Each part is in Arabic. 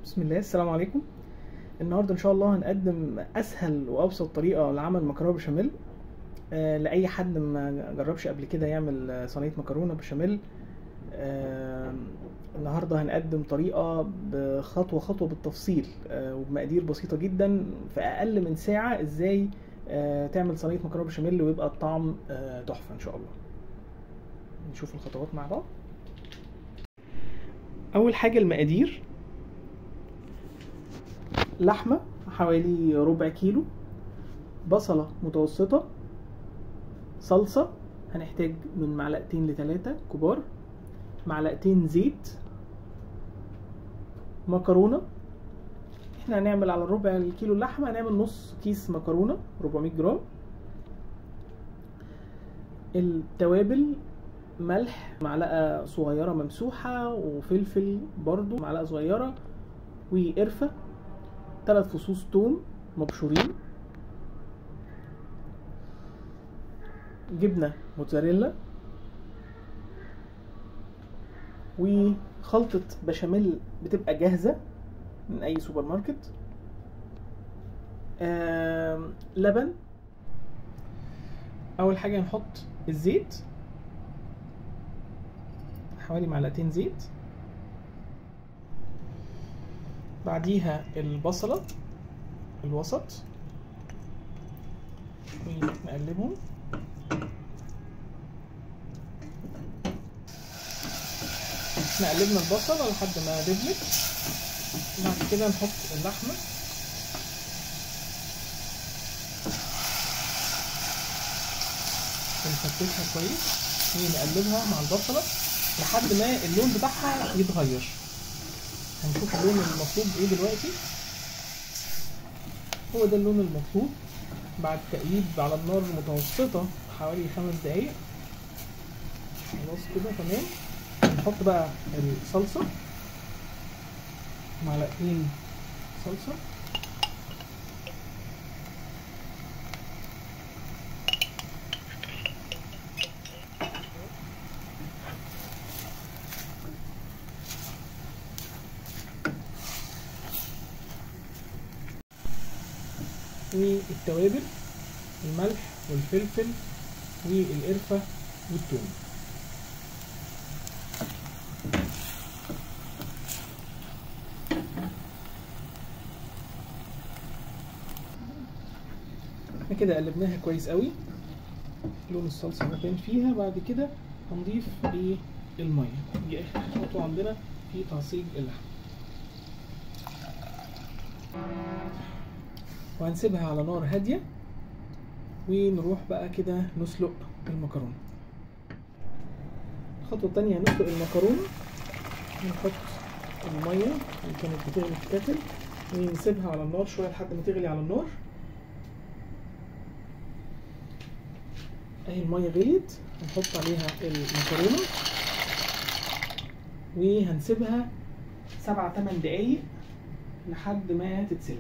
بسم الله، السلام عليكم. النهارده ان شاء الله هنقدم اسهل وابسط طريقه لعمل مكرونه بشاميل. لاي حد ما جربش قبل كده يعمل صينيه مكرونه بشاميل. النهارده هنقدم طريقه بخطوه خطوه بالتفصيل، وبمقادير بسيطه جدا في اقل من ساعه ازاي تعمل صينيه مكرونه بشاميل ويبقى الطعم تحفه ان شاء الله. نشوف الخطوات مع بعض. اول حاجه المقادير: لحمة حوالي ربع كيلو، بصلة متوسطة، صلصة هنحتاج من معلقتين لثلاثة كبار، معلقتين زيت، مكرونة. احنا هنعمل على ربع الكيلو اللحمة هنعمل نص كيس مكرونة 400 جرام. التوابل: ملح معلقة صغيرة ممسوحة، وفلفل برضو معلقة صغيرة، وقرفة، 3 فصوص توم مبشورين، جبنة موتزاريلا، وخلطة بشاميل بتبقى جاهزة من أي سوبر ماركت، لبن. أول حاجة هنحط الزيت، حوالي معلقتين زيت، بعديها البصلة الوسط ونقلبهم. احنا قلبنا البصلة لحد ما دبلت. بعد كده نحط اللحمة، ونفتتها كويس ونقلبها مع البصلة لحد ما اللون بتاعها يتغير. هنشوف اللون المطلوب ايه دلوقتي. هو ده اللون المطلوب. بعد تقليب على النار المتوسطة حوالي 5 دقايق خلاص كده تمام. نحط بقى الصلصة، معلقتين صلصة، والتوابل: الملح والفلفل والقرفة والثوم. احنا كده قلبناها كويس قوي، لون الصلصة بان فيها. بعد كده هنضيف المية، دي اخر خطوة عندنا في تعصيج اللحم، وهنسيبها على نار هادية ونروح بقى كده نسلق المكرونة. الخطوة التانية هنسلق المكرونة، نحط المية اللي كانت بتغلي في الكاتل ونسيبها على النار شوية لحد ما تغلي على النار. اهي المية غليت، هنحط عليها المكرونة وهنسيبها 7-8 دقايق لحد ما تتسلق.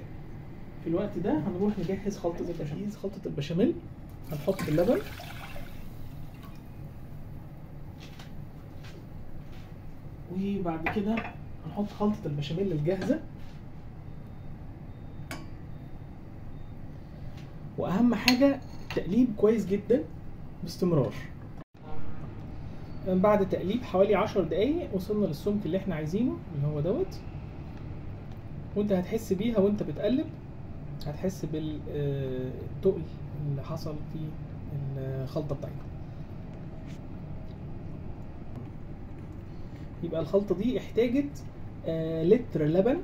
في الوقت ده هنروح نجهز خلطة البشاميل. خلطة البشاميل هنحط اللبن، وبعد كده هنحط خلطة البشاميل الجاهزة، واهم حاجة التقليب كويس جدا باستمرار. بعد تقليب حوالي 10 دقايق وصلنا للسمك اللي احنا عايزينه اللي هو دوت. وانت هتحس بيها وانت بتقلب، هتحس بالتقل اللي حصل في الخلطة بتاعتنا. يبقى الخلطة دي احتاجت لتر لبن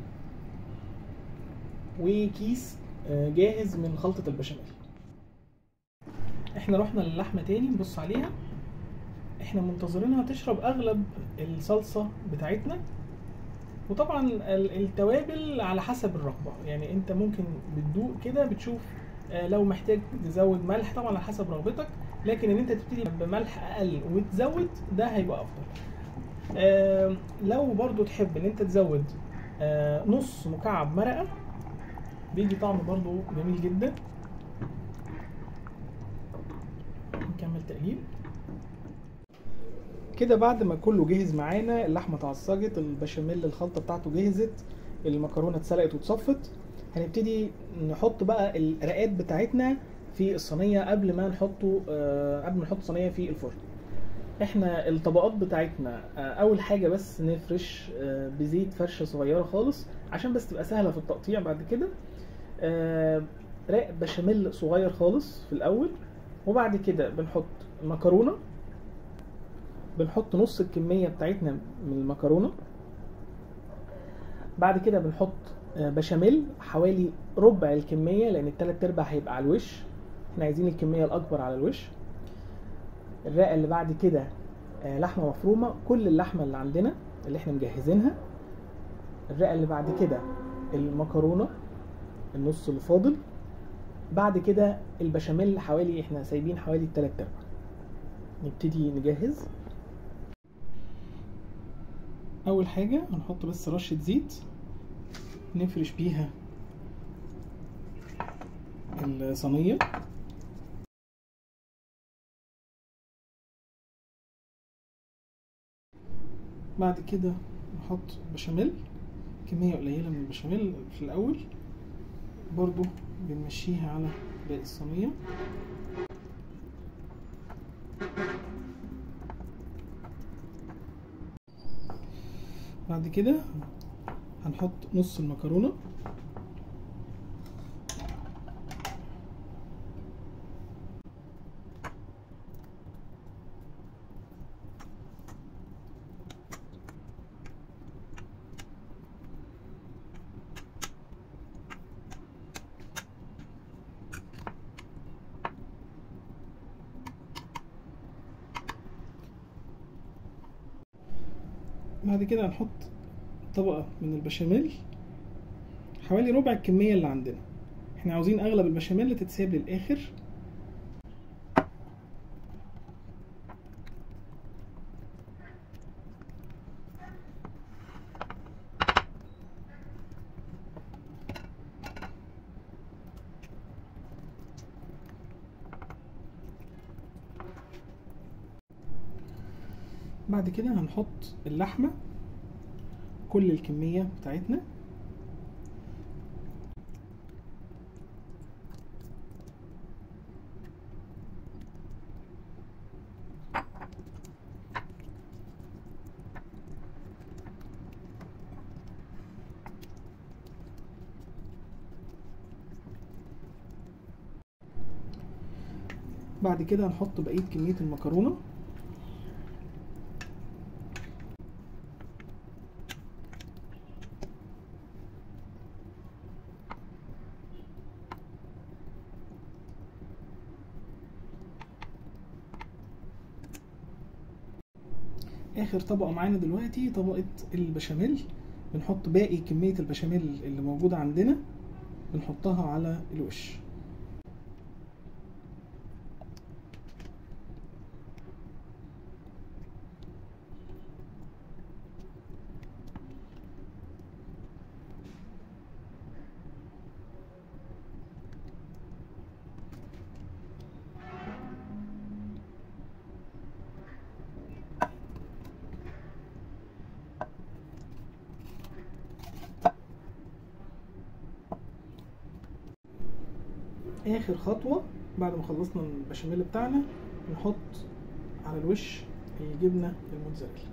وكيس جاهز من خلطة البشاميل. احنا رحنا للحمة تاني نبص عليها، احنا منتظرينها تشرب اغلب الصلصة بتاعتنا. وطبعا التوابل على حسب الرغبة، يعني انت ممكن بتدوق كده بتشوف لو محتاج تزود ملح طبعا على حسب رغبتك، لكن ان انت تبتدي بملح اقل وتزود ده هيبقى افضل. لو برضو تحب ان انت تزود نص مكعب مرقة بيدي طعم برضو جميل جدا. نكمل تقليب كده. بعد ما كله جهز معانا، اللحمه اتعصجت، البشاميل الخلطه بتاعته جهزت، المكرونه اتسلقت وتصفت، هنبتدي نحط بقى الرقات بتاعتنا في الصينيه قبل ما نحط صينيه في الفرن. احنا الطبقات بتاعتنا اول حاجه بس نفرش بزيت فرشه صغيره خالص عشان بس تبقى سهله في التقطيع. بعد كده رق بشاميل صغير خالص في الاول، وبعد كده بنحط مكرونه، بنحط نص الكميه بتاعتنا من المكرونه. بعد كده بنحط بشاميل حوالي ربع الكميه، لان التلات ارباع هيبقى على الوش، احنا عايزين الكميه الاكبر على الوش. الرقه اللي بعد كده لحمه مفرومه، كل اللحمه اللي عندنا اللي احنا مجهزينها. الرقه اللي بعد كده المكرونه النص اللي فاضل. بعد كده البشاميل حوالي احنا سايبين حوالي 3/4. نبتدي نجهز. اول حاجه هنحط بس رشه زيت نفرش بيها الصينيه. بعد كده نحط بشاميل، كميه قليله من البشاميل في الاول، برضو بنمشيها على باقي الصينيه. بعد كده هنحط نص المكرونه، بعد كده هنحط طبقة من البشاميل حوالي ربع الكمية اللي عندنا، احنا عاوزين اغلب البشاميل اللي تتساب للاخر. بعد كده هنحط اللحمة كل الكمية بتاعتنا. بعد كده هنحط بقية كمية المكرونة. اخر طبقة معانا دلوقتي طبقة البشاميل، بنحط باقي كمية البشاميل اللي موجودة عندنا بنحطها على الوش. اخر خطوة بعد ما خلصنا البشاميل بتاعنا نحط على الوش الجبنة الموتزاريلا.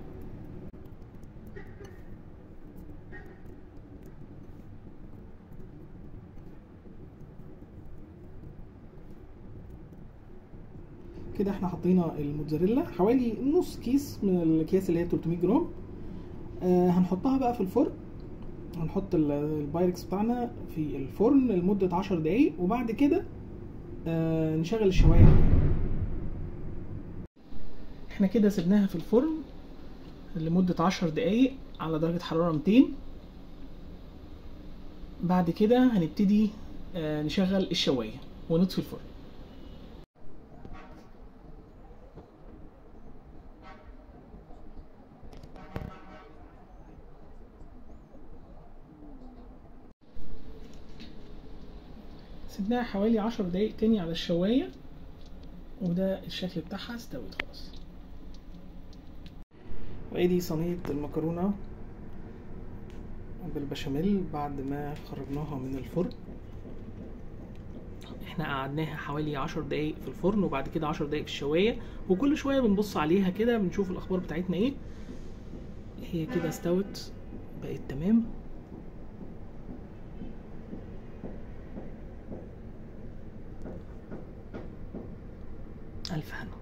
كده احنا حطينا الموتزاريلا حوالي نص كيس من الاكياس اللي هي 300 جرام. هنحطها بقى في الفرن. هنحط البايركس بتاعنا في الفرن لمدة 10 دقايق، وبعد كده نشغل الشواية. احنا كده سيبناها في الفرن لمدة 10 دقايق على درجة حرارة 200. بعد كده هنبتدي نشغل الشواية ونطفي الفرن. سيبناها حوالي 10 دقايق تاني على الشواية، وده الشكل بتاعها استوت خلاص. وادي صينية المكرونة بالبشاميل بعد ما خرجناها من الفرن. احنا قعدناها حوالي 10 دقايق في الفرن وبعد كده 10 دقايق في الشوايه، وكل شويه بنبص عليها كده بنشوف الاخبار بتاعتنا ايه. هي كده استوت، بقت تمام. الف هنا.